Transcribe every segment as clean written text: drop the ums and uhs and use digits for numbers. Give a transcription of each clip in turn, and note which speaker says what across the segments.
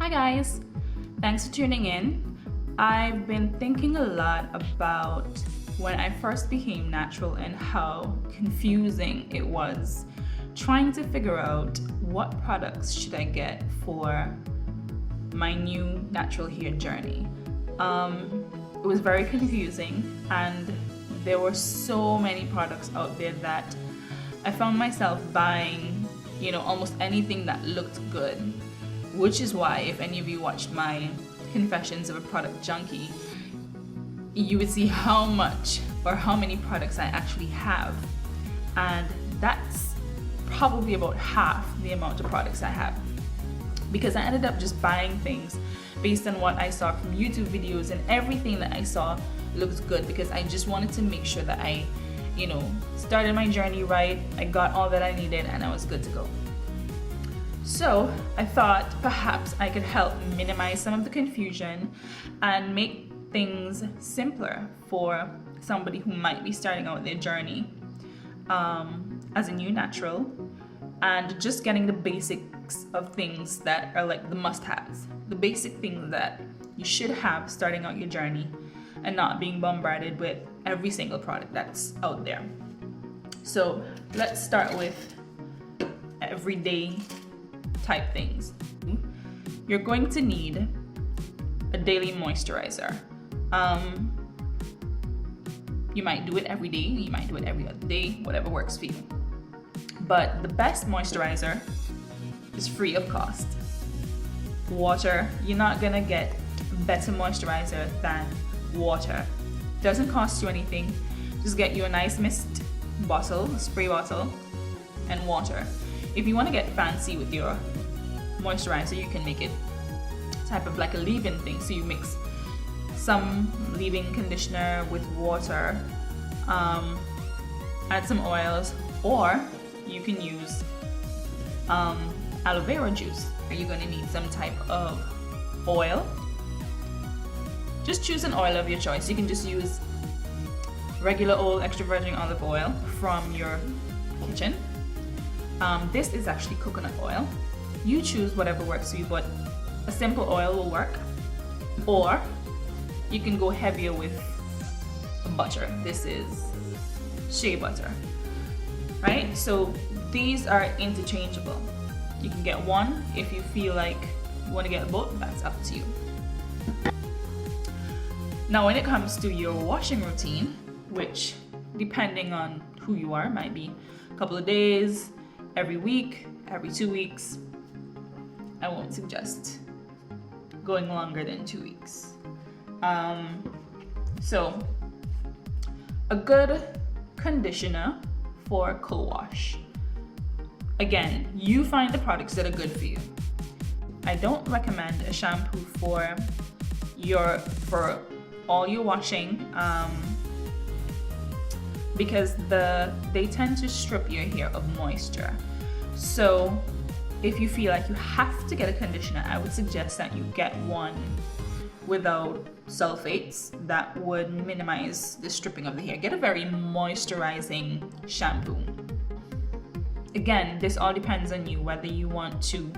Speaker 1: Hi guys, thanks for tuning in. I've been thinking a lot about when I first became natural and how confusing it was trying to figure out what products should I get for my new natural hair journey. It was very confusing and there were so many products out there that I found myself buying, almost anything that looked good. Which is why, if any of you watched my Confessions of a Product Junkie, you would see how much or how many products I actually have. And that's probably about half the amount of products I have. Because I ended up just buying things based on what I saw from YouTube videos, and everything that I saw looked good because I just wanted to make sure that I, started my journey right, I got all that I needed, and I was good to go. So I thought perhaps I could help minimize some of the confusion and make things simpler for somebody who might be starting out their journey as a new natural, and just getting the basics of things that are like the must-haves, the basic things that you should have starting out your journey, and not being bombarded with every single product that's out there. So let's start with everyday type things. You're going to need a daily moisturizer. You might do it every day, you might do it every other day, whatever works for you. But the best moisturizer is free of cost. Water, you're not gonna get better moisturizer than water. Doesn't cost you anything. Just get you a nice mist bottle, a spray bottle, and water. If you want to get fancy with your moisturizer, you can make it type of like a leave-in thing. So you mix some leave-in conditioner with water, add some oils, or you can use aloe vera juice. You're going to need some type of oil. Just choose an oil of your choice. You can just use regular old extra virgin olive oil from your kitchen. This is actually coconut oil. You choose whatever works for you, but a simple oil will work. Or you can go heavier with butter. This is shea butter, right? So these are interchangeable. You can get one if you feel like you want to get both. That's up to you. Now, when it comes to your washing routine, which depending on who you are, might be a couple of days, every week, every 2 weeks. I won't suggest going longer than 2 weeks. So a good conditioner for co-wash. Again, you find the products that are good for you. I don't recommend a shampoo for all your washing because they tend to strip your hair of moisture. So if you feel like you have to get a conditioner, I would suggest that you get one without sulfates. That would minimize the stripping of the hair. Get a very moisturizing shampoo. Again, this all depends on you, whether you want to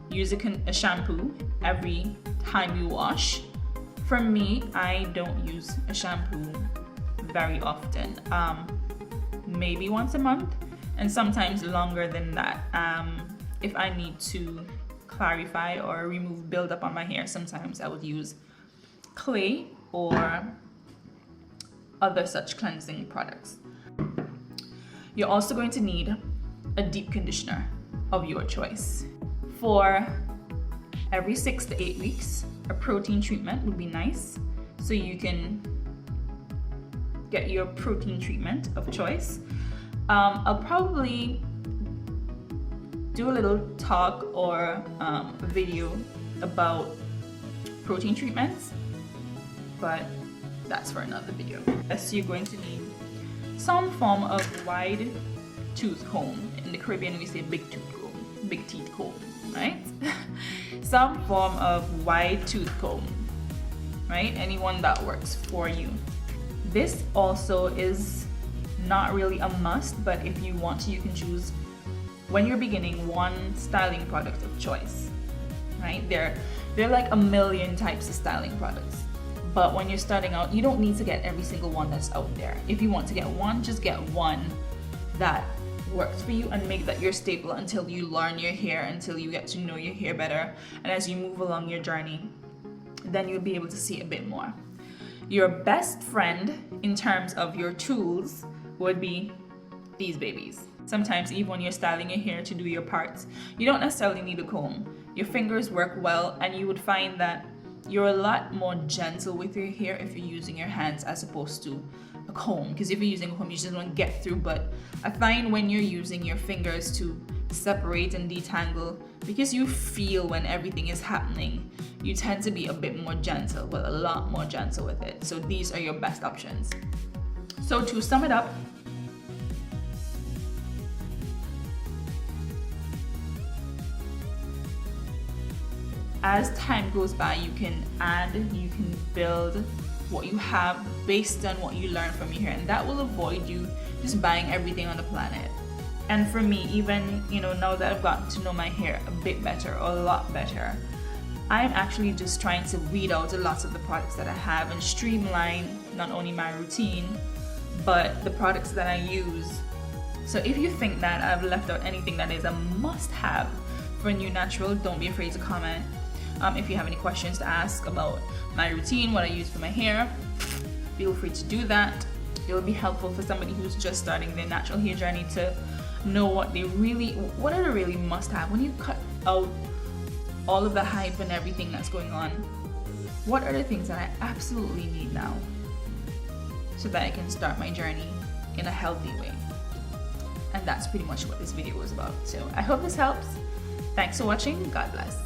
Speaker 1: use a shampoo every time you wash. For me, I don't use a shampoo very often. Maybe once a month, and sometimes longer than that. If I need to clarify or remove buildup on my hair, sometimes I would use clay or other such cleansing products. You're also going to need a deep conditioner of your choice. For every 6 to 8 weeks, a protein treatment would be nice. So you can get your protein treatment of choice. I'll probably do a little talk or a video about protein treatments, but that's for another video. So you're going to need some form of wide tooth comb. In the Caribbean we say big teeth comb, right? Some form of wide tooth comb, right? Anyone that works for you. This also is not really a must, but if you want to, you can choose, when you're beginning, one styling product of choice. right? There are like a million types of styling products. But when you're starting out, you don't need to get every single one that's out there. If you want to get one, just get one that works for you and make that your staple until you learn your hair, until you get to know your hair better. And as you move along your journey, then you'll be able to see a bit more. Your best friend in terms of your tools would be these babies. Sometimes even when you're styling your hair to do your parts, you don't necessarily need a comb. Your fingers work well, and you would find that you're a lot more gentle with your hair if you're using your hands as opposed to a comb. Because if you're using a comb, you just want to get through. But I find when you're using your fingers to separate and detangle, because you feel when everything is happening, you tend to be a bit more gentle, but a lot more gentle with it. So these are your best options. So to sum it up, as time goes by, you can add, you can build what you have based on what you learn from your hair, and that will avoid you just buying everything on the planet. And for me, even now that I've gotten to know my hair a bit better, or a lot better, I'm actually just trying to weed out a lot of the products that I have and streamline not only my routine, but the products that I use. So if you think that I've left out anything that is a must-have for a new natural, don't be afraid to comment. If you have any questions to ask about my routine, what I use for my hair, feel free to do that. It will be helpful for somebody who's just starting their natural hair journey to know what are the really must-have. When you cut out all of the hype and everything that's going on, what are the things that I absolutely need now so that I can start my journey in a healthy way? And that's pretty much what this video was about. So I hope this helps. Thanks for watching. God bless.